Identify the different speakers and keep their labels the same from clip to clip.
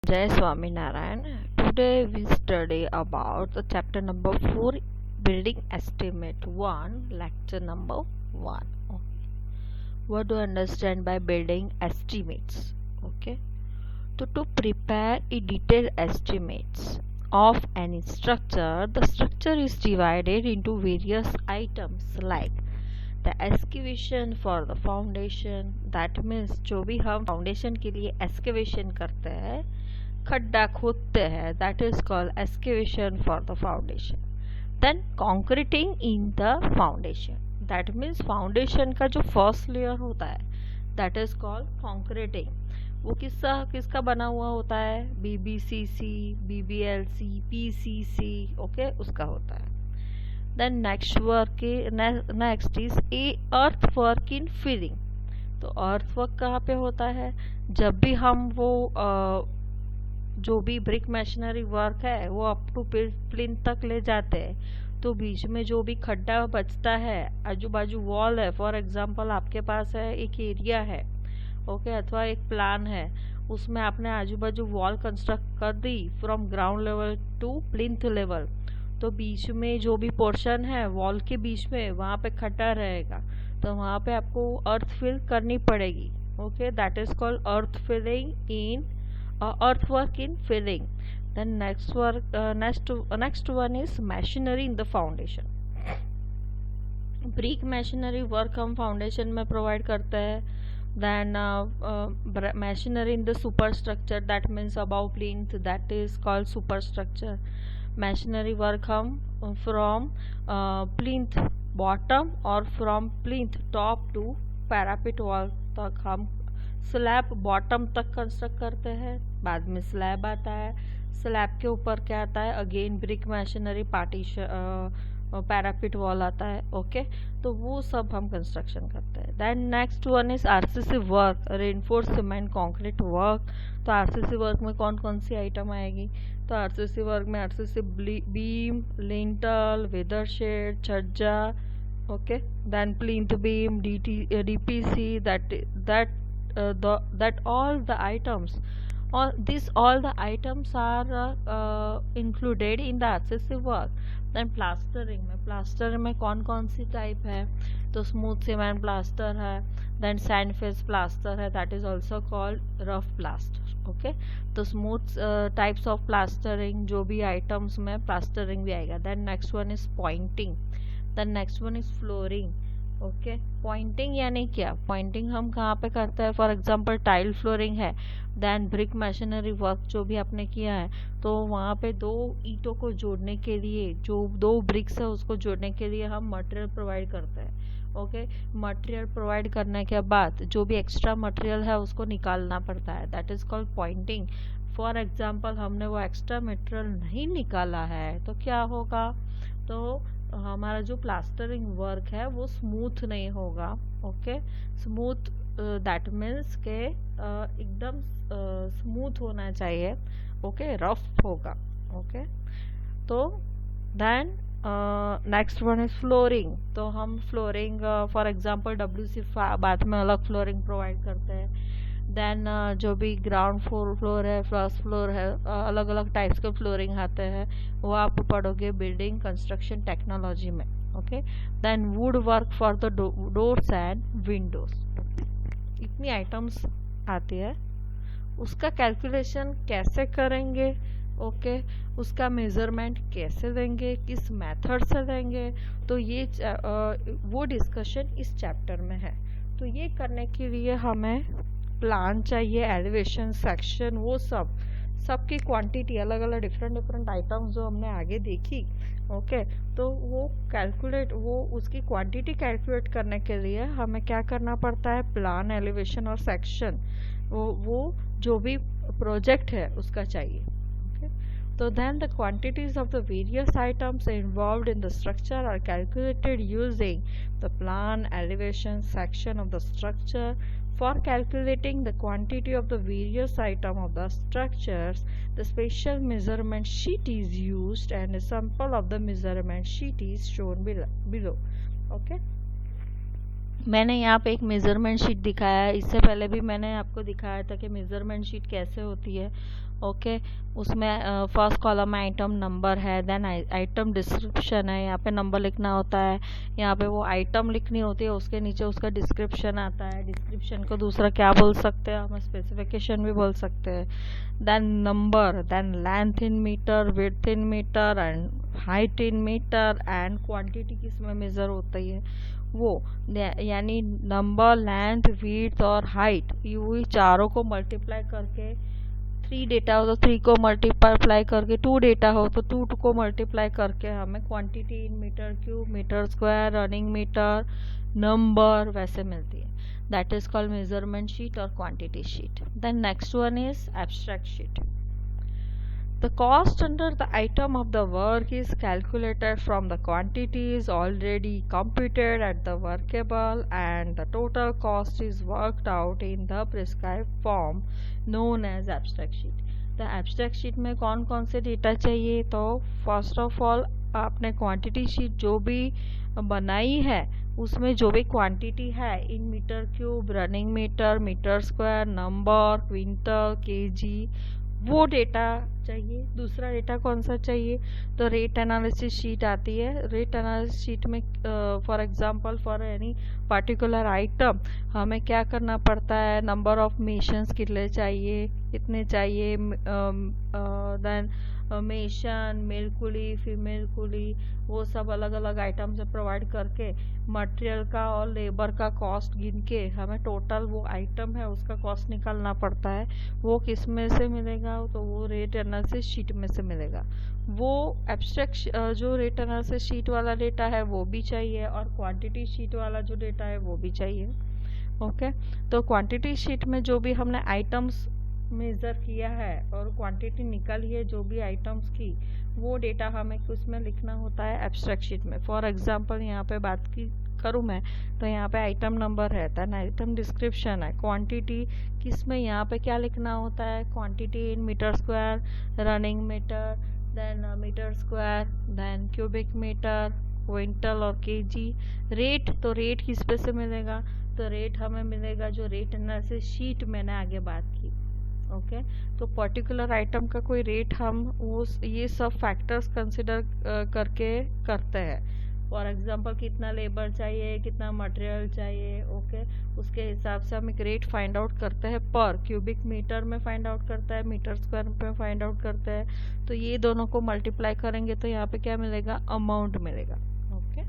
Speaker 1: Jai Swaminarayan. Today we study about the chapter number 4, Building Estimate 1, lecture number 1. What do you understand by building estimates? Okay. So to prepare a detailed estimates of any structure, the structure is divided into various items like the excavation for the foundation. That means जो भी हम foundation के लिए excavation करते हैं, खड्डा खोदते हैं, that is called excavation for the foundation. Then concreting in the foundation, that means foundation का जो first layer होता है, that is called concreting. वो किसका बना हुआ होता है? BBCC, BBLC, PCC, ओके, उसका होता है. Then next is a earthwork in filling. तो earthwork कहाँ पे होता है? जब भी हम वो जो भी ब्रिक मशीनरी वर्क है वो अप टू प्लिंथ तक ले जाते हैं, तो बीच में जो भी खड्डा बचता है, आजू बाजू वॉल है, फॉर एग्जांपल आपके पास है एक एरिया है, ओके, अथवा एक प्लान है, उसमें आपने आजू बाजू वॉल कंस्ट्रक्ट कर दी from ground level to plinth level, तो बीच में जो भी पोर्शन है वॉल के बीच में वहाँ पे खड्डा रहेगा, तो वहाँ पे आपको अर्थ फिल करनी पड़ेगी. Okay, that is called earth filling in earthwork in filling. Then next one is machinery in the foundation. Brick machinery work हम फाउंडेशन में प्रोवाइड करते हैं. Then machinery in the superstructure, that means above plinth, that is called superstructure. Machinery work हम from plinth bottom or from plinth top to parapet wall तक हम slab bottom तक construct करते हैं. बाद में स्लैब आता है, स्लैब के ऊपर क्या आता है? Again brick machinery partition parapet wall आता है. ओके, तो वो सब हम कंस्ट्रक्शन करते हैं. Then next one is RCC work, reinforce cement concrete work. तो आरसीसी वर्क में कौन कौन सी आइटम आएगी? तो आरसीसी वर्क में RCC beam, lintel, weather shade, छज्जा. Okay, then plinth beam, DPC, that all the items all the items are included in the RCC work. Then plastering में कौन कौन सी टाइप है? तो स्मूथ सीमेंट प्लास्टर है, then sand face plaster है, that is also called rough plaster. Okay, तो smooth types of plastering, जो भी आइटम्स में प्लास्टरिंग भी आएगा. Then next one is pointing, then next one is flooring. Okay, pointing यानी क्या? पॉइंटिंग हम कहाँ पे करते हैं? फॉर एग्जांपल टाइल फ्लोरिंग है, देन ब्रिक मशीनरी वर्क जो भी आपने किया है, तो वहाँ पे दो ईंटों को जोड़ने के लिए, जो दो ब्रिक्स है उसको जोड़ने के लिए हम मटेरियल प्रोवाइड करते हैं. ओके, मटेरियल प्रोवाइड करने के बाद जो भी एक्स्ट्रा मटेरियल है उसको निकालना पड़ता है, that is called pointing. For example हमने वो एक्स्ट्रा मटेरियल नहीं निकाला है तो क्या होगा? तो हमारा जो प्लास्टरिंग वर्क है वो स्मूथ नहीं होगा. ओके, स्मूथ दैट मीन्स के एकदम स्मूथ होना चाहिए. ओके, रफ होगा. ओके, तो then next one is flooring. तो हम फ्लोरिंग फॉर एग्जांपल डब्ल्यूसी बाद में अलग फ्लोरिंग प्रोवाइड करते हैं. देन जो भी ग्राउंड फ्लोर है, फर्स्ट फ्लोर है, अलग अलग टाइप्स के फ्लोरिंग आते हैं, वो आप पढ़ोगे बिल्डिंग कंस्ट्रक्शन टेक्नोलॉजी में. Okay, then wood work for the doors and windows. इतनी आइटम्स आती है, उसका कैलकुलेशन कैसे करेंगे? ओके, उसका मेजरमेंट कैसे देंगे, किस मेथड से देंगे, तो ये वो डिस्कशन इस चैप्टर में है. तो ये करने के लिए हमें प्लान चाहिए, एलिवेशन, सेक्शन, वो सब की क्वांटिटी अलग अलग डिफरेंट आइटम्स जो हमने आगे देखी. ओके, तो वो उसकी क्वांटिटी कैलकुलेट करने के लिए हमें क्या करना पड़ता है? प्लान, एलिवेशन और सेक्शन, वो जो भी प्रोजेक्ट है उसका चाहिए. So then the quantities of the various items involved in the structure are calculated using the plan, elevation, section of the structure. For calculating the quantity of the various items of the structures, the special measurement sheet is used and a sample of the measurement sheet is shown below. Okay. मैंने यहाँ पे एक measurement sheet दिखाया है, इससे पहले भी मैंने आपको दिखाया था कि मेज़रमेंट शीट कैसे होती है। ओके, उसमें फर्स्ट कॉलम में आइटम नंबर है, देन आइटम डिस्क्रिप्शन है, यहाँ पे नंबर लिखना होता है, यहाँ पे वो आइटम लिखनी होती है, उसके नीचे उसका डिस्क्रिप्शन आता है। डिस्क्रिप्शन को दूसरा क्या बोल सकते हैं, हम स्पेसिफिकेशन भी बोल सकते हैं। Then number, then length in metre, width in metre and height in metre, and quantity किसमें मेज़र होती है वो, यानी नंबर, लेंथ, विड्थ और हाइट, ये चारों को मल्टीप्लाई करके, 3 डेटा हो तो 3 को मल्टीप्लाई करके, 2 डेटा हो तो 2 को मल्टीप्लाई करके हमें quantity in metre cube, metre square, running metre, number वैसे मिलती है। That is called measurement sheet और quantity sheet. Then next one is abstract sheet. The cost under the item of the work is calculated from the quantities already computed at the workable, and the total cost is worked out in the prescribed form known as abstract sheet. The abstract sheet में कौन कौन से data चाहिए, तो first of all आपने quantity sheet जो भी बनाई है उसमें जो भी क्वांटिटी है in metre cube, running metre, metre square, number, quintal, kg, वो डेटा चाहिए। दूसरा डेटा कौन सा चाहिए, तो रेट एनालिसिस शीट आती है। रेट एनालिसिस शीट में for example for any particular item हमें क्या करना पड़ता है, नंबर ऑफ मेशंस कितने चाहिए, देन मेशन, मेल कुली, फीमेल कुली, वो सब अलग अलग आइटम से प्रोवाइड करके मटेरियल का और लेबर का कॉस्ट गिन के हमें टोटल वो आइटम है उसका कॉस्ट निकालना पड़ता है। वो किस में से मिलेगा, तो वो रेट एनालिसिस शीट में से मिलेगा। वो एब्स्ट्रैक्ट जो रेट एनालिसिस शीट वाला डेटा है वो भी चाहिए, और क्वांटिटी शीट वाला जो डेटा है वो भी चाहिए। ओके, तो क्वांटिटी शीट में जो भी हमने आइटम्स मेज़र किया है और क्वांटिटी निकाली है जो भी आइटम्स की, वो डेटा हमें उसमें लिखना होता है एब्स्ट्रैक्ट शीट में। फॉर एग्जांपल यहाँ पे बात की करूँ मैं, तो यहाँ पे आइटम नंबर है, देन आइटम डिस्क्रिप्शन है, क्वांटिटी किसमें यहाँ पे क्या लिखना होता है, quantity in metre square, running metre, then metre square, then cubic metre, quintal और केजी। रेट, तो रेट किस पे से मिलेगा, तो रेट हमें मिलेगा जो रेट एनालिसिस शीट मैंने आगे बात की। ओके, तो पर्टिकुलर आइटम का कोई रेट हम ये सब फैक्टर्स कंसिडर करके करते हैं। फॉर एग्जांपल कितना लेबर चाहिए, कितना मटेरियल चाहिए, ओके, उसके हिसाब से हम एक रेट फाइंड आउट करते हैं, पर क्यूबिक मीटर में फाइंड आउट करता है, मीटर स्क्वायर में फाइंड आउट करते हैं। तो ये दोनों को मल्टीप्लाई करेंगे तो यहाँ पे क्या मिलेगा, अमाउंट मिलेगा। Okay,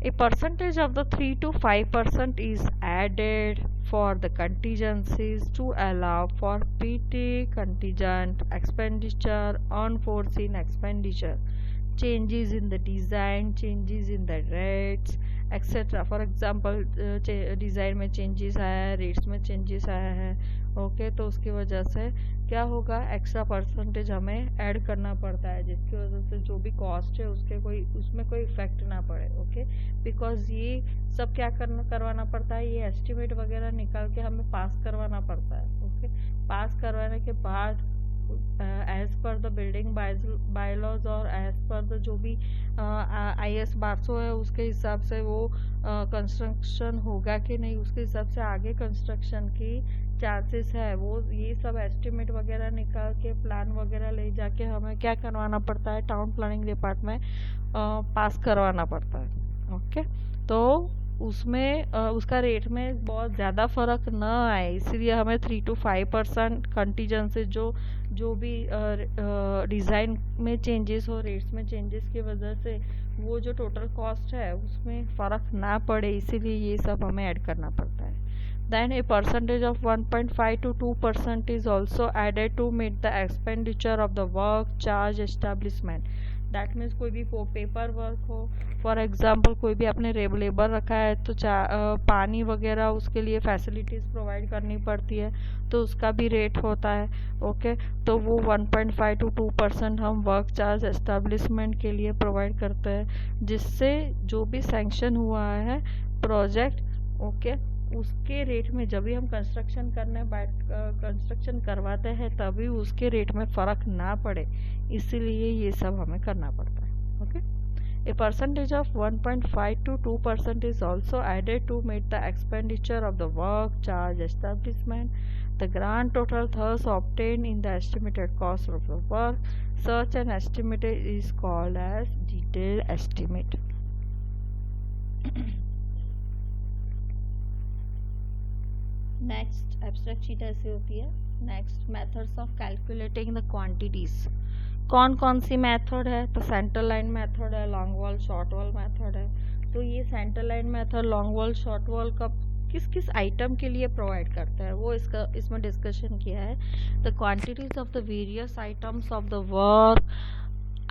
Speaker 1: a percentage of the 3 to 5% is added for the contingencies to allow for PT contingent expenditure, unforeseen expenditure, changes in the design, changes in the rates, etc. For example, design में changes आया है, rates में changes आया है, okay, तो उसकी वजह से क्या होगा, एक्स्ट्रा परसेंटेज हमें ऐड करना पड़ता है, जिसकी वजह से जो भी कॉस्ट है उसमें कोई इफेक्ट ना पड़े। ओके, बिकॉज ये सब क्या करवाना पड़ता है, ये एस्टिमेट वगैरह निकाल के हमें पास करवाना पड़ता है। ओके, पास करवाने के बाद as per the building bylaws और एज पर द जो भी IS 1200 है उसके हिसाब से वो कंस्ट्रक्शन होगा कि नहीं, उसके हिसाब से आगे कंस्ट्रक्शन की चांसेस है, वो ये सब एस्टिमेट वगैरह निकाल के प्लान वगैरह ले जाके हमें क्या करवाना पड़ता है, टाउन प्लानिंग डिपार्टमेंट पास करवाना पड़ता है। ओके, तो उसमें उसका रेट में बहुत ज़्यादा फर्क न आए, इसलिए हमें 3 to 5% कंटीजेंसी जो भी डिज़ाइन में चेंजेस हो, रेट्स में चेंजेस की वजह से वो जो टोटल कॉस्ट है उसमें फ़र्क ना पड़े, इसीलिए ये सब हमें ऐड करना पड़ता है। Then a percentage of 1.5 to 2% is also added to meet the expenditure of the work charge establishment. That means कोई भी पेपर वर्क हो, फॉर एग्जांपल कोई भी आपने लेबर रखा है तो पानी वगैरह उसके लिए फैसिलिटीज़ प्रोवाइड करनी पड़ती है, तो उसका भी रेट होता है। ओके, तो वो 1.5 to 2% हम वर्क चार्ज एस्टेब्लिशमेंट के लिए प्रोवाइड करते हैं, जिससे जो भी सैंक्शन हुआ है प्रोजेक्ट, ओके, उसके रेट में जब भी हम कंस्ट्रक्शन करवाते हैं तभी उसके रेट में फ़र्क ना पड़े, इसीलिए ये सब हमें करना पड़ता है। Okay, A percentage of 1.5 to 2% is also added to meet the expenditure of the work charge establishment. The grand total thus obtained in the estimated cost of the work. Such an estimate is called as detailed estimate. Next abstract sheet ऐसी होती है. Next methods of calculating the quantities. कौन कौन सी method है? तो centre line method है, long wall short wall method है. तो ये centre line method long wall short wall का किस किस आइटम के लिए प्रोवाइड करता है वो इसमें डिस्कशन किया है. The quantities of the various items of the work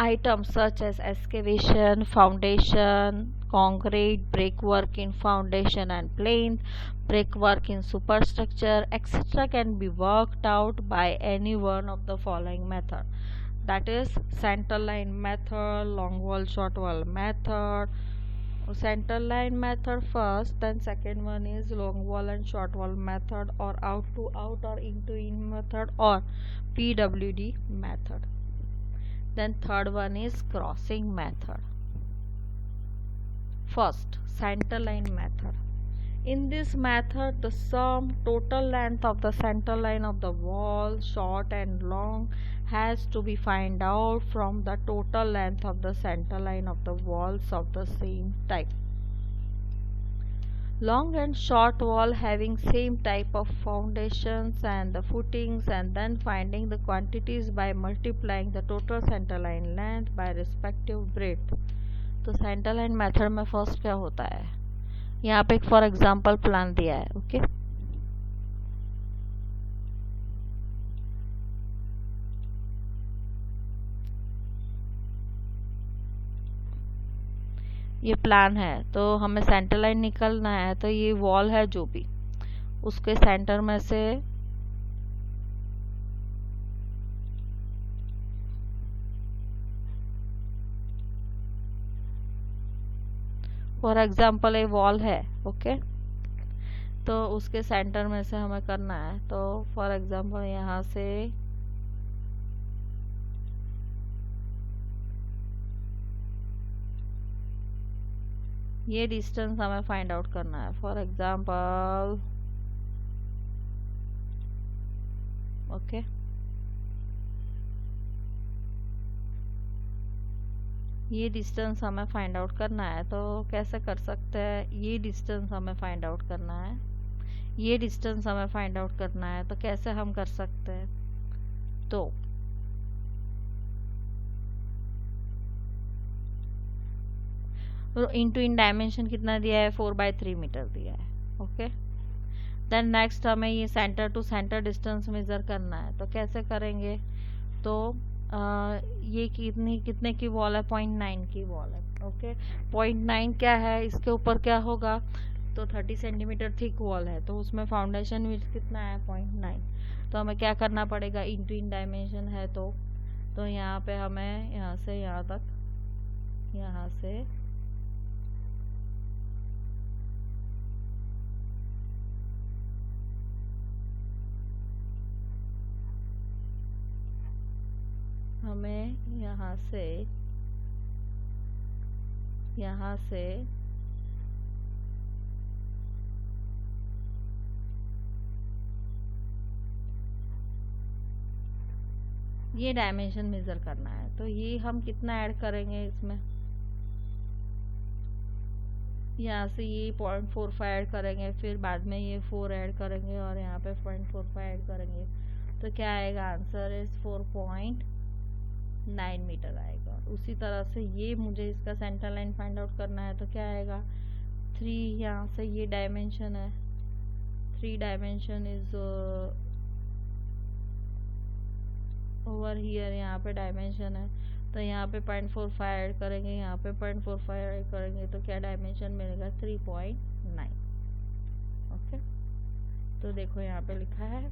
Speaker 1: items such as excavation, foundation, concrete, brickwork in foundation and plinth, brickwork in superstructure, etc. can be worked out by any one of the following method. That is center line method, long wall short wall method. Center line method first, then second one is long wall and short wall method, or out to out or in to in method, or PWD method. Then third one is crossing method. First, center line method. In this method, the sum total length of the center line of the wall, short and long, has to be find out from the total length of the center line of the walls of the same type. Long and short wall having same type of foundations and the footings, and then finding the quantities by multiplying the total center line length by respective breadth. तो centre line method में first क्या होता है, यहाँ पे एक for example plan दिया है. ओके ये प्लान है, तो हमें सेंटर लाइन निकलना है. तो ये वॉल है जो भी, उसके सेंटर में से फॉर एग्जांपल ये वॉल है. ओके तो उसके सेंटर में से हमें करना है. तो फॉर एग्जांपल यहाँ से ये डिस्टेंस हमें फाइंड आउट करना है. फॉर एग्जांपल ओके ये डिस्टेंस हमें फाइंड आउट करना है. तो कैसे कर सकते हैं, ये डिस्टेंस हमें फाइंड आउट करना है, ये डिस्टेंस हमें फाइंड आउट करना है. तो कैसे हम कर सकते हैं, तो इनटू इन डायमेंशन कितना दिया है, 4/3 मीटर दिया है. ओके देन नेक्स्ट हमें ये centre to centre distance measure करना है. तो कैसे करेंगे, तो ये कितने की वॉल है, 0.9 की वॉल है. ओके 0.9 क्या है, इसके ऊपर क्या होगा, तो 30 सेंटीमीटर थिक वॉल है, तो उसमें फाउंडेशन विड्थ कितना है, 0.9. तो हमें क्या करना पड़ेगा, इनटू इन डायमेंशन है. तो यहाँ पे हमें यहाँ से यहाँ तक, यहाँ से हमें यहाँ से ये डायमेंशन मेजर करना है. तो ये हम कितना ऐड करेंगे इसमें, यहाँ से ये 0.45 ऐड करेंगे, फिर बाद में ये 4 ऐड करेंगे, और यहाँ पे 0.45 ऐड करेंगे. तो क्या आएगा, आंसर इज 4.9 मीटर आएगा. उसी तरह से ये मुझे इसका सेंटर लाइन फाइंड आउट करना है. तो क्या आएगा, 3, यहाँ से ये डायमेंशन है, 3 डायमेंशन इज ओवर हियर, यहाँ पे डायमेंशन है. तो यहाँ पे 0.45 ऐड करेंगे, यहाँ पे 0.45 ऐड करेंगे, तो क्या डायमेंशन मिलेगा, 3.9. ओके तो देखो यहाँ पे लिखा है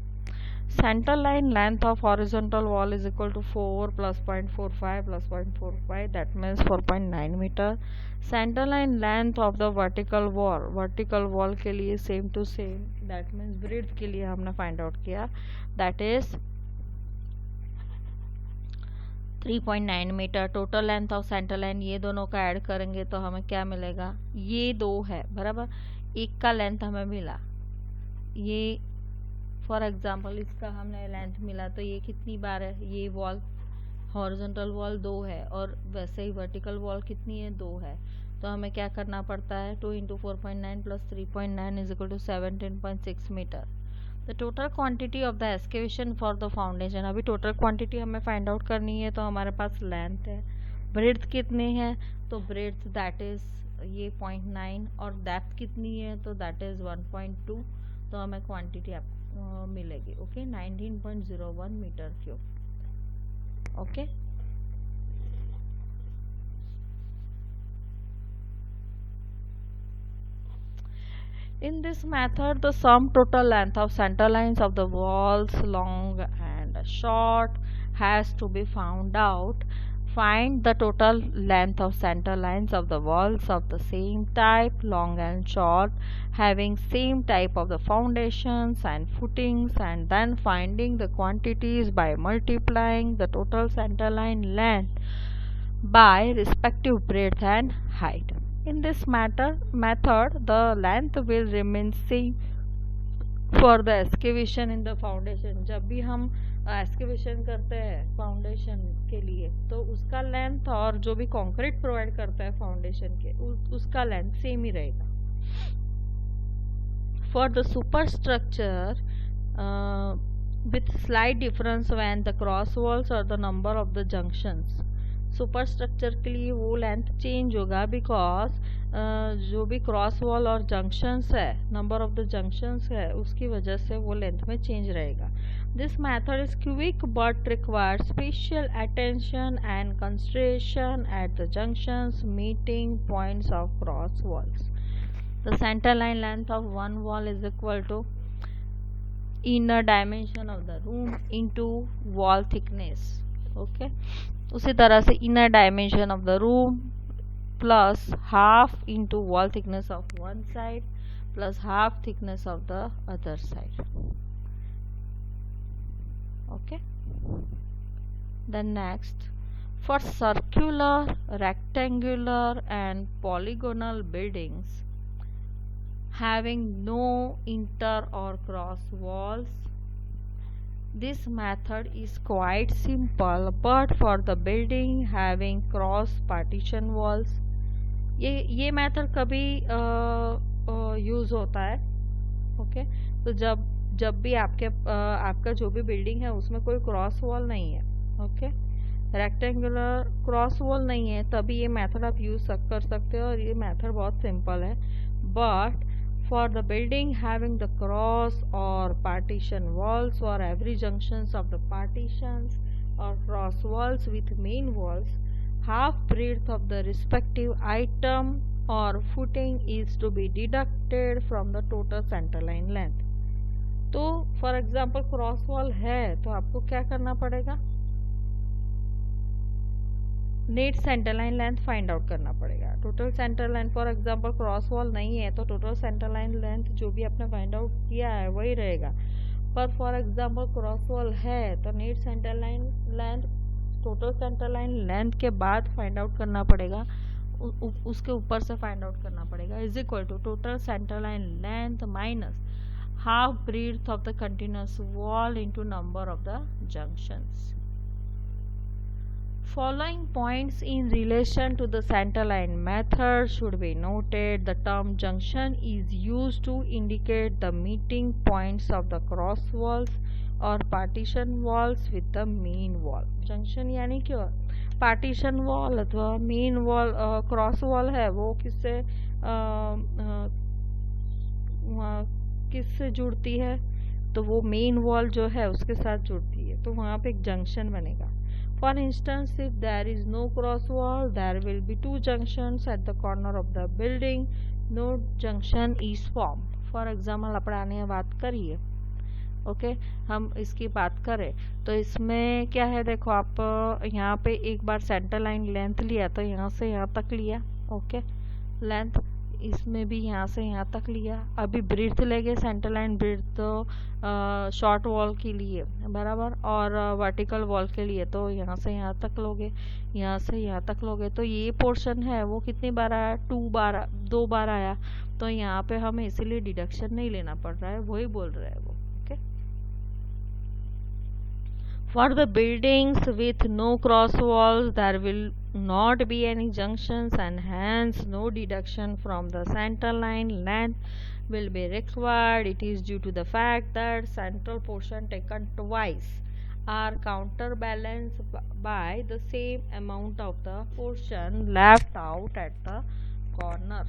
Speaker 1: center line length of horizontal wall is equal to 4 plus 0.45 plus 0.45, that means 4.9 meter. Center line length of the vertical wall के लिए same to same, that means breadth के लिए हमने find out किया, that is 3.9 metre. Total length of centre line, ये दोनों का add करेंगे तो हमें क्या मिलेगा, ये दो है बराबर, एक का लेंथ हमें मिला, ये फॉर एग्जांपल इसका हमने लेंथ मिला, तो ये कितनी बार है, ये वॉल हॉरिजॉन्टल वॉल 2 है और वैसे ही वर्टिकल वॉल कितनी है, 2 है। तो हमें क्या करना पड़ता है, 2 into 4.9 plus 3.9 is equal to 17.6 metre. The total quantity of the excavation for the foundation, अभी टोटल क्वांटिटी हमें फाइंड आउट करनी है, तो हमारे पास लेंथ है, ब्रेड्थ कितनी है, तो ब्रेड्थ दैट इज ये 0.9 और डेप्थ कितनी है, तो दैट इज 1.2। तो हमें क्वांटिटी मिलेगी, okay, 19.01 metre cube, okay. In this method, the sum total length of center lines of the walls, long and short, has to be found out. Find the total length of center lines of the walls of the same type, long and short, having same type of the foundations and footings, and then finding the quantities by multiplying the total center line length by respective breadth and height. In this method, the length will remain same for the excavation in the foundation. जब भी हम excavation करते हैं foundation के लिए, तो उसका length और जो भी कंक्रीट प्रोवाइड करता है फाउंडेशन के, उसका लेंथ सेम ही रहेगा. For the superstructure, with slight difference when the cross walls or the number of the junctions. Super structure के लिए वो लेंथ चेंज होगा, बिकॉज जो भी क्रॉस वॉल और जंक्शंस है, नंबर ऑफ द जंक्शंस है, उसकी वजह से वो लेंथ में चेंज रहेगा. This method is quick but require special attention and consideration at the junctions meeting points of cross walls. The centre line length of one wall is equal to inner dimension of the room into wall thickness, okay. उसी तरह से inner dimension of the room plus half into wall thickness of one side plus half thickness of the other side, okay. Then next, for circular, rectangular and polygonal buildings having no inter और cross walls, this method is quite simple, but for the building having cross partition walls, ये method कभी use होता है, okay. तो जब भी आपका जो भी बिल्डिंग है उसमें कोई क्रॉस वॉल नहीं है, ओके, रेक्टेंगुलर क्रॉस वॉल नहीं है, तभी ये मेथड आप यूज कर सकते हो और ये मेथड बहुत सिंपल है. But for the building having the cross or partition walls or every junctions of the partitions or cross walls with main walls, half breadth of the respective item or footing is to be deducted from the total center line length. तो for example cross wall है तो आपको क्या करना पड़ेगा, net centre line length find out करना पड़ेगा. Total centre line for example cross wall नहीं है तो टोटल सेंटर लाइन लेंथ जो भी आपने फाइंड आउट किया है वही रहेगा. पर फॉर एग्जांपल क्रॉस वॉल है तो net centre line length total centre line length के बाद फाइंड आउट करना पड़ेगा, उसके ऊपर से फाइंड आउट करना पड़ेगा, is equal to total centre line length minus half breadth of the continuous wall into number of the junctions. Following points in relation to the center line method should be noted. The term junction is used to indicate the meeting points of the cross walls or partition walls with the main wall. Junction यानी क्या, partition wall अथवा main wall, cross wall है वो किससे जुड़ती है, तो वो main wall जो है उसके साथ जुड़ती है, तो वहाँ पे एक junction बनेगा. For instance, if there is no cross wall, there will be two junctions at the corner of the building. No junction is formed. For example, अपने बात करिए, ओके, हम इसकी बात करें तो इसमें क्या है, देखो आप यहाँ पे एक बार सेंटर लाइन लेंथ लिया तो यहाँ से यहाँ तक लिया, ओके, लेंथ इसमें भी यहाँ से यहाँ तक लिया। अभी ब्रीथ लेंगे, सेंटर लाइन ब्रीथ तो शॉर्ट वॉल के लिए बराबर, और वर्टिकल वॉल के लिए तो यहाँ से यहाँ तक लोगे, यहाँ से यहाँ तक लोगे। तो ये पोर्शन है वो कितनी बार आया, 2 बार आया। तो यहाँ पे हमें इसीलिए डिडक्शन नहीं लेना पड़ रहा है, वही बोल रहे हैं वो। Okay, for the buildings with no cross walls there will not be any junctions, and hence no deduction from the center line length will be required. It is due to the fact that central portion taken twice are counterbalanced by the same amount of the portion left out at the corner.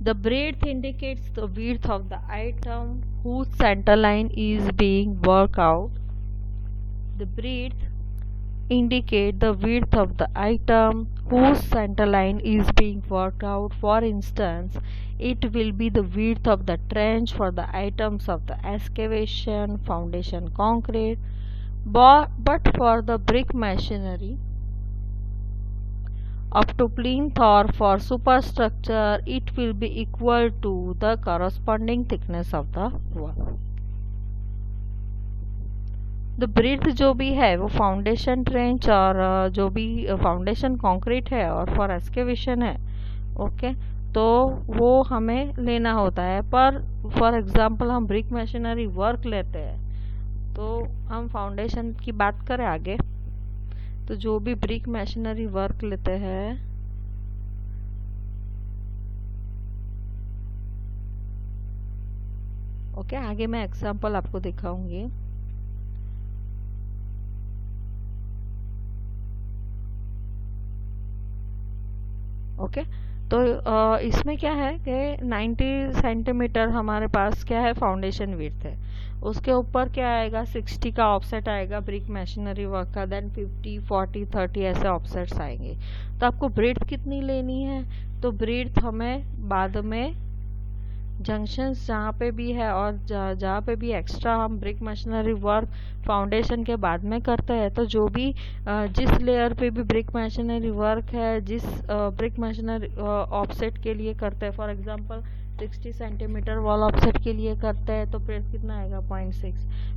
Speaker 1: The breadth indicates the width of the item whose center line is being worked out. The breadth indicate the width of the item whose center line is being worked out. For instance, it will be the width of the trench for the items of the excavation, foundation, concrete. But for the brick machinery, up to plinth or for superstructure, it will be equal to the corresponding thickness of the wall. The breadth जो भी है वो foundation trench और जो भी foundation concrete है और for excavation है, ओके, तो वो हमें लेना होता है। पर फॉर एग्जांपल हम ब्रिक मशीनरी वर्क लेते हैं, तो हम फाउंडेशन की बात करें आगे, तो जो भी ब्रिक मशीनरी वर्क लेते हैं, ओके, आगे मैं एग्जांपल आपको दिखाऊंगी। ओके, तो इसमें क्या है कि 90 सेंटीमीटर हमारे पास क्या है, फाउंडेशन विड्थ है। उसके ऊपर क्या आएगा, 60 का ऑफसेट आएगा ब्रिक मशीनरी वर्क का, देन 50, 40, 30 ऐसे ऑफसेट्स आएंगे। तो आपको ब्रेड्थ कितनी लेनी है, तो ब्रेड्थ हमें बाद में जंक्शंस जहाँ पे भी है और जहाँ पे भी एक्स्ट्रा हम ब्रिक मशीनरी वर्क फाउंडेशन के बाद में करते हैं, तो जो भी जिस लेयर पे भी ब्रिक मशीनरी वर्क है, जिस ब्रिक मशीनरी ऑफसेट के लिए करते हैं, for example 60 centimetre wall offset के लिए करते हैं तो ब्रेड्थ कितना आएगा, 0.6।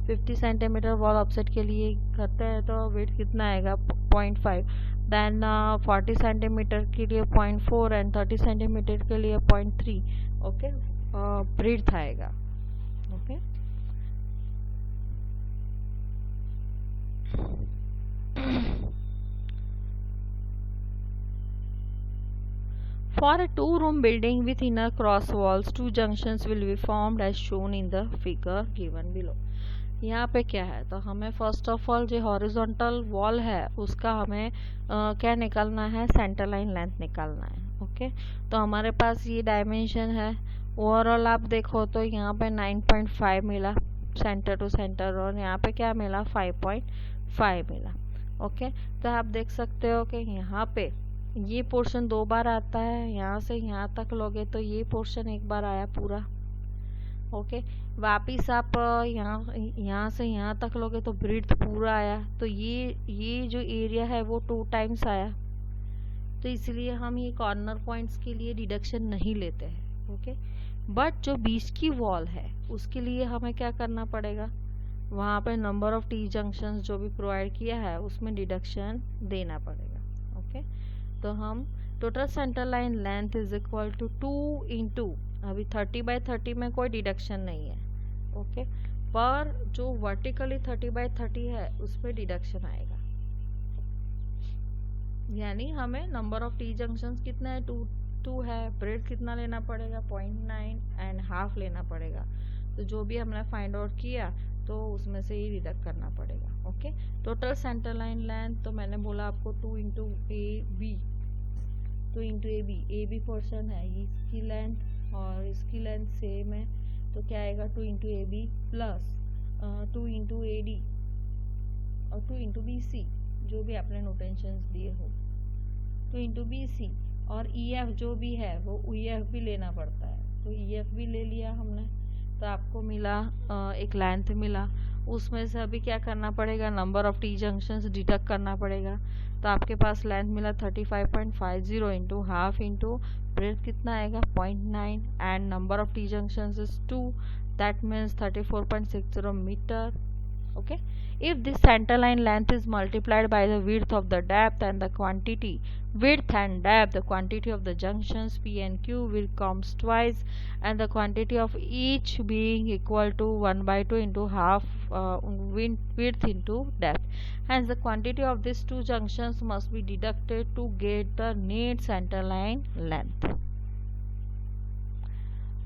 Speaker 1: 50 सेंटीमीटर वॉल ऑफसेट के लिए करते हैं तो वेट कितना आएगा, 0.5। देन 40 सेंटीमीटर के लिए 0.4 एंड 30 सेंटीमीटर के लिए 0.3, ओके, ब्रेड्थ आएगा। Okay, For a two-room building with inner cross walls, two junctions will be formed as shown in the figure given below. यहाँ पे क्या है, तो हमें फर्स्ट ऑफ ऑल जो हॉरिजॉन्टल वॉल है उसका हमें क्या निकालना है, सेंटर लाइन लेंथ निकालना है। ओके, तो हमारे पास ये डायमेंशन है। ओवरऑल आप देखो तो यहाँ पे 9.5 मिला सेंटर टू सेंटर, और यहाँ पे क्या मिला, 5.5 मिला। ओके, तो आप देख सकते हो कि यहाँ पे ये पोर्शन 2 बार आता है, यहाँ से यहाँ तक लोगे तो ये पोर्शन 1 बार आया पूरा। ओके, वापिस आप यहाँ से यहाँ तक लोगे तो ब्रीथ पूरा आया, तो ये जो एरिया है वो 2 टाइम्स आया। तो इसलिए हम ये कॉर्नर पॉइंट्स के लिए डिडक्शन नहीं लेते हैं। ओके, बट जो बीच की वॉल है उसके लिए हमें क्या करना पड़ेगा, वहाँ पे नंबर ऑफ टी जंक्शंस जो भी प्रोवाइड किया है उसमें डिडक्शन देना पड़ेगा। ओके, तो हम total centre line length is equal to 2 into, अभी 30/30 में कोई डिडक्शन नहीं है। ओके, पर जो वर्टिकली 30/30 है उस पर डिडक्शन आएगा, यानी हमें नंबर ऑफ टी जंक्शंस कितना है, 2 है, ब्रेड कितना लेना पड़ेगा, 0.9 एंड हाफ लेना पड़ेगा। तो जो भी हमने फाइंड आउट किया तो उसमें से ही डिडक्ट करना पड़ेगा। Okay, total centre line length तो मैंने बोला आपको 2 into A B, 2 into A B portion है, इसकी लेंथ और इसकी लेंथ सेम है, तो क्या आएगा, 2 into A B plus 2 into A D और 2 इंटू बी सी, जो भी आपने नोटेशंस दिए हो, 2 इंटू बी सी, और ई एफ जो भी है वो ई एफ भी लेना पड़ता है, तो ई एफ भी ले लिया हमने, तो आपको मिला एक लेंथ मिला। उसमें से अभी क्या करना पड़ेगा, number of T junctions deduct करना पड़ेगा। तो आपके पास लेंथ मिला 35.50 इंटू हाफ इंटू ब्रेथ कितना आएगा 0.9 and number of T junctions is 2, that means 34.60 metre. Okay, if this center line length is multiplied by the width of the depth and the quantity width and depth, the quantity of the junctions P and Q will comes twice and the quantity of each being equal to 1 by 2 into half width into depth. Hence the quantity of these two junctions must be deducted to get the neat center line length.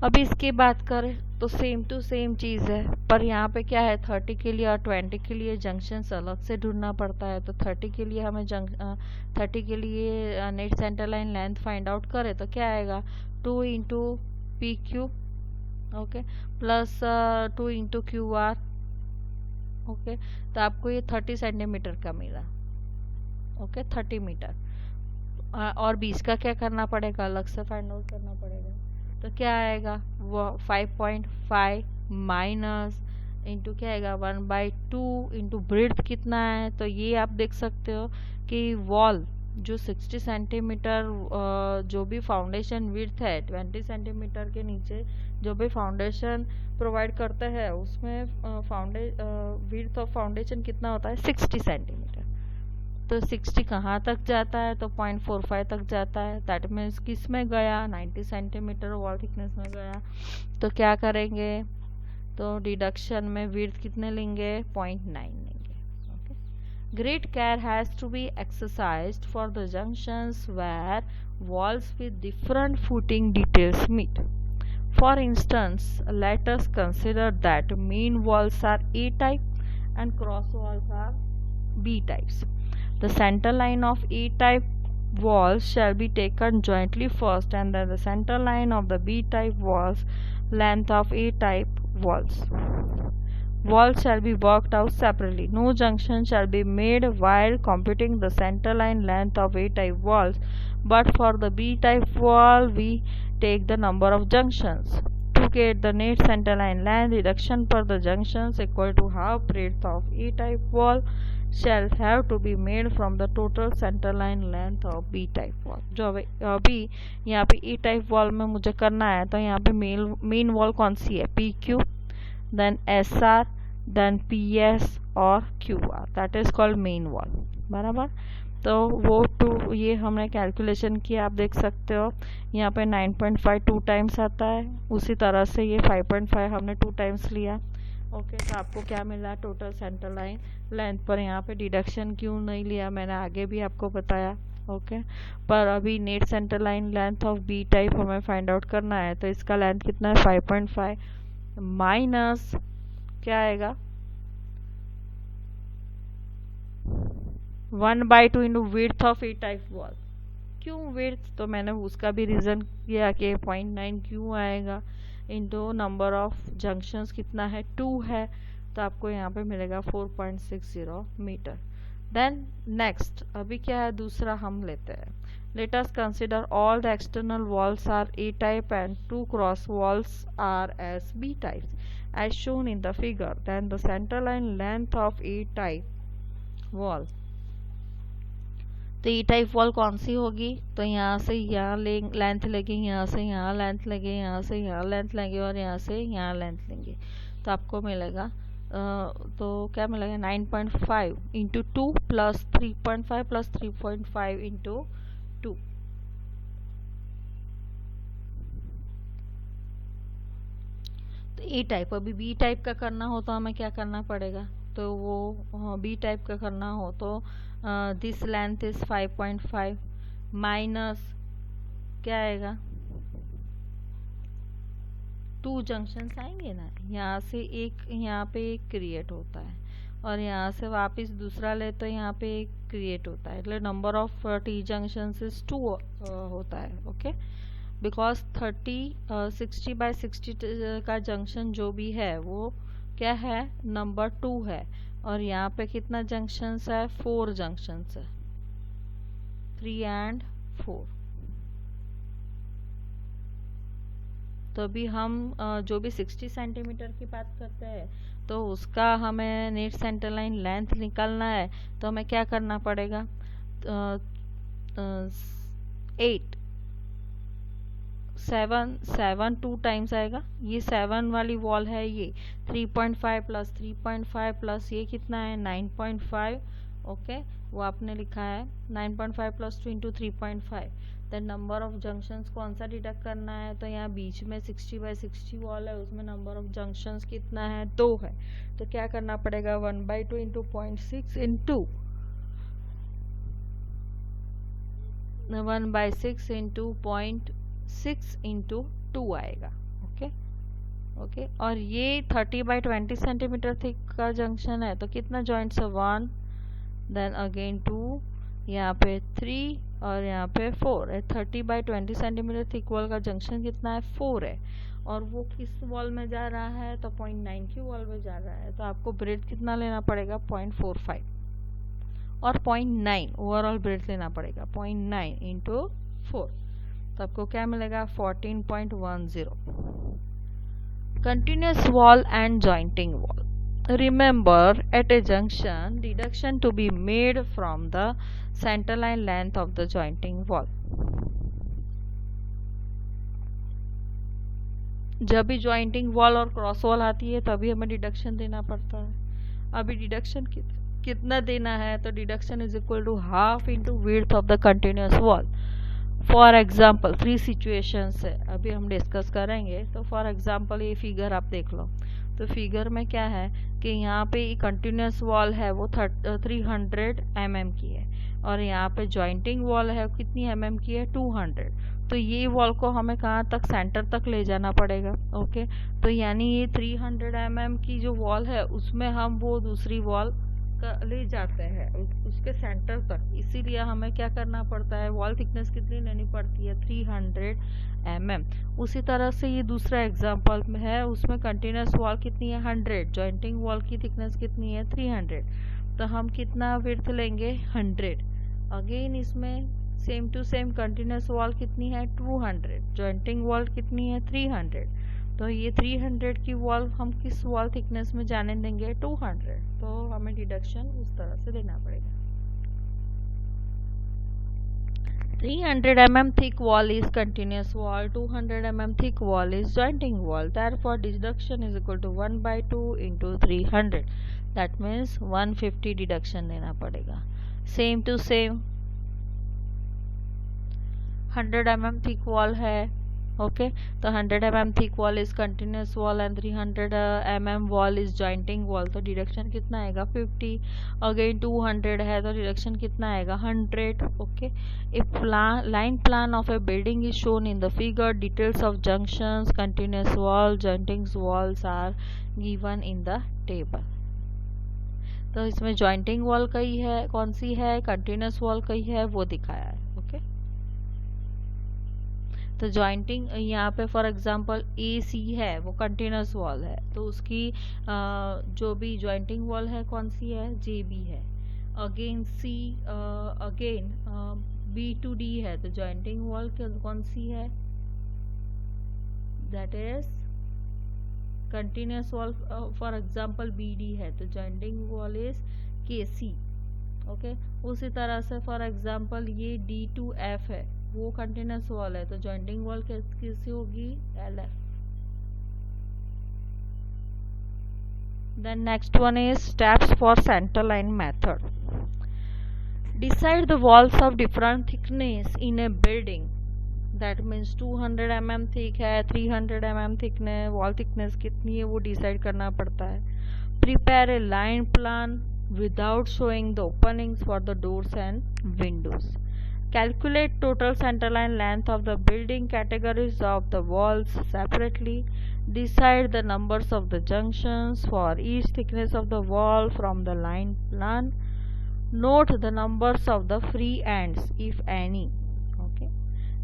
Speaker 1: अब इसकी बात करें तो same to same चीज़ है, पर यहाँ पे क्या है 30 के लिए और 20 के लिए जंक्शंस अलग से ढूंढना पड़ता है. तो 30 के लिए हमें 30 के लिए net centre line length find out करें तो क्या आएगा 2 into P Q, okay, plus 2 into Q R. Okay, तो आपको ये 30 सेंटीमीटर का मिला. Okay, 30 metre. और 20 का क्या करना पड़ेगा, अलग से फाइंड आउट करना पड़ेगा. तो क्या आएगा वो 5.5 माइनस इंटू क्या आएगा 1/2 इंटू ब्रेड्थ कितना है. तो ये आप देख सकते हो कि वॉल जो 60 सेंटीमीटर जो भी फाउंडेशन विड्थ है 20 सेंटीमीटर के नीचे जो भी फाउंडेशन प्रोवाइड करता है उसमें विड्थ ऑफ फाउंडेशन कितना होता है 60 सेंटीमीटर. तो 60 कहाँ तक जाता है, तो 0.45 तक जाता है. दैट मीन्स किस में गया 90 सेंटीमीटर वॉल थिकनेस में गया. तो क्या करेंगे, तो डिडक्शन में विड्थ कितने लेंगे 0.9 लेंगे. Okay, great care has to be exercised for the junctions where walls with different footing details meet. For instance, let us consider that main walls are A type and cross walls are B types. The center line of A type walls shall be taken jointly first, and then the center line of the B type walls length of A type walls. Walls shall be worked out separately. No junction shall be made while computing the center line length of A type walls, but for the B type wall we take the number of junctions. To get the net center line length, reduction per the junctions equal to half breadth of A type wall shall have to be made from the total center line length of B type wall. जो अभी यहाँ पे E type wall में मुझे करना है, तो यहाँ पे मेन वॉल कौन सी है PQ, then SR, then PS और QR, that is called main wall. बराबर. तो वो टू ये हमने कैलकुलेशन किया, आप देख सकते हो यहाँ पे 9.5 2 टाइम्स आता है, उसी तरह से ये 5.5 हमने 2 टाइम्स लिया. ओके, तो आपको क्या मिला टोटल सेंटर लाइन लेंथ. पर यहाँ पे डिडक्शन क्यों नहीं लिया मैंने आगे भी आपको बताया. ओके, पर अभी net centre line length of B type हमें फाइंड आउट करना है. तो इसका लेंथ कितना है 5.5 माइनस क्या आएगा 1/2 into width of A type wall. क्यों विड्थ, तो मैंने उसका भी रीज़न किया कि 0.9 क्यों आएगा इंटू नंबर ऑफ जंक्शंस कितना है 2 है, तो आपको यहाँ पे मिलेगा 4.60 मीटर. देन नेक्स्ट अभी क्या है दूसरा हम लेते हैं. Let us consider all the external walls are A type and 2 cross walls are as B types as shown in the figure. Then the centre line length of A type wall, तो E type wall कौन सी होगी, तो यहाँ से यहाँ length लेंगे, यहाँ से यहाँ लेंथ लेंगे, यहाँ से यहाँ लेंथ लेंगे और यहाँ से यहाँ लेंथ लेंगे. तो आपको मिलेगा तो क्या मिलेगा 9.5 इंटू 2 प्लस 3.5 प्लस 3.5 इंटू 2. तो ए टाइप, अभी बी टाइप का करना हो तो हमें क्या करना पड़ेगा, तो वो बी टाइप का करना हो तो दिस लेंथ इज 5.5 माइनस क्या आएगा 2 जंक्शंस आएंगे ना, यहाँ से एक यहाँ पे एक क्रिएट होता है और यहाँ से वापस दूसरा ले तो यहाँ पे एक क्रिएट होता है. मतलब number of T junctions is 2 होता है. ओके, बिकॉज 60/60 का जंक्शन जो भी है वो क्या है नंबर 2 है और यहाँ पे कितना जंक्शंस है 4 जंक्शंस है 3 and 4. तो अभी हम जो भी 60 सेंटीमीटर की बात करते हैं तो उसका हमें नेट सेंटर लाइन लेंथ निकालना है, तो हमें क्या करना पड़ेगा, 8 7 2 टाइम्स आएगा, ये 7 वाली वॉल है, ये 3.5 प्लस 3.5 प्लस ये कितना है 9.5, ओके वो आपने लिखा है 9.5 plus 2 into 3.5। Then number of junctions कौन सा डिडक्ट करना है, तो यहाँ बीच में 60/60 वॉल है, उसमें नंबर ऑफ जंक्शंस कितना है 2 है, तो क्या करना पड़ेगा 1/2 इंटू 0.6 इंटू 1/6 इंटू 0.6 इंटू 2 आएगा, ओके ओके। और ये 30/20 सेंटीमीटर थिक का जंक्शन है, तो कितना जॉइंट्स है 1, देन अगेन 2, यहाँ पे 3 और यहाँ पे 4 है। 30/20 सेंटीमीटर थिक वॉल का जंक्शन कितना है 4 है, और वो किस वॉल में जा रहा है, तो 0.9 की वॉल में जा रहा है, तो आपको ब्रेड कितना लेना पड़ेगा 0.45 और 0.9 ओवरऑल ब्रेड लेना पड़ेगा 0.9 इंटू 4, तो आपको क्या मिलेगा 14.10। Continuous wall and jointing wall. Remember, at a junction, deduction to be made from the centerline length of the jointing wall. जब भी जॉइंटिंग वॉल और क्रॉस वॉल आती है तभी हमें डिडक्शन देना पड़ता है। अभी डिडक्शन कितना देना है, तो deduction is equal to half into width of the continuous wall. For example 3 situations है, अभी हम डिस्कस करेंगे। तो फॉर एग्जाम्पल ये फिगर आप देख लो, तो फिगर में क्या है कि यहाँ पे कंटिन्यूस वॉल है वो 300 mm की है, और यहाँ पे जॉइंटिंग वॉल है कितनी mm की है 200। तो ये वॉल को हमें कहाँ तक, सेंटर तक ले जाना पड़ेगा, ओके। तो यानी ये 300 mm की जो वॉल है उसमें हम वो दूसरी वॉल ले जाते हैं उसके सेंटर तक, इसीलिए हमें क्या करना पड़ता है, वॉल थिकनेस कितनी लेनी पड़ती है 300 mm। उसी तरह से ये दूसरा एग्जांपल में है, उसमें कंटिन्यूस वॉल कितनी है 100, जॉइंटिंग वॉल की थिकनेस कितनी है 300, तो हम कितना विड्थ लेंगे 100। अगेन इसमें same to same continuous wall कितनी है 200, जॉइंटिंग वॉल कितनी है 300, तो ये 300 की वॉल हम किस वॉल थिकनेस में जाने देंगे 200, तो हमें डिडक्शन उस तरह से लेना पड़ेगा। 300 mm thick wall is continuous wall, 200 mm thick wall is jointing wall, therefore deduction is equal to 1/2 into 300, that means 150 deduction लेना पड़ेगा। Same to same 100 mm thick wall है, ओके तो 100 mm thick wall is continuous wall and 300 mm wall is jointing wall, तो deduction कितना आएगा 50। Again 200 है तो deduction कितना आएगा 100, okay. If line plan of a building is shown in the figure, details of junctions, continuous wall, jointing walls are given in the table। तो इसमें jointing wall कई है, कौन सी है, कंटिन्यूस वॉल कई है, वो दिखाया है, ओके। तो जॉइंटिंग यहाँ पे फॉर एग्जांपल AC है वो कंटिन्यूस वॉल है, तो उसकी जो भी जॉइंटिंग वॉल है कौन सी है JB है। Again again B to D है, तो जॉइंटिंग वॉल कौन सी है, that is continuous wall for example BD है, तो jointing wall is KC, okay. उसी तरह से फॉर एग्जांपल ये D to F है, वो कंटिन्यूस वॉल है, तो जॉइंटिंग वॉल किसकी होगी LF। Then next one is steps for centre line method. Decide the walls of different thickness in a building, that means 200 mm thick है, 300 mm thickness, wall thickness कितनी है वो decide करना पड़ता है। Prepare a line plan without showing the openings for the doors and Windows. Calculate total centerline length of the building, categories of the walls separately. Decide the numbers of the junctions for each thickness of the wall from the line plan. Note the numbers of the free ends, if any. Okay.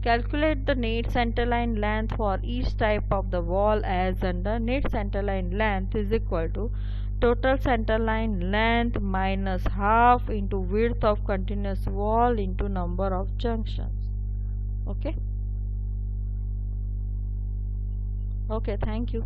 Speaker 1: Calculate the net centerline length for each type of the wall as under net centerline length is equal to total centerline length minus half into width of continuous wall into number of junctions, okay. Okay, thank you.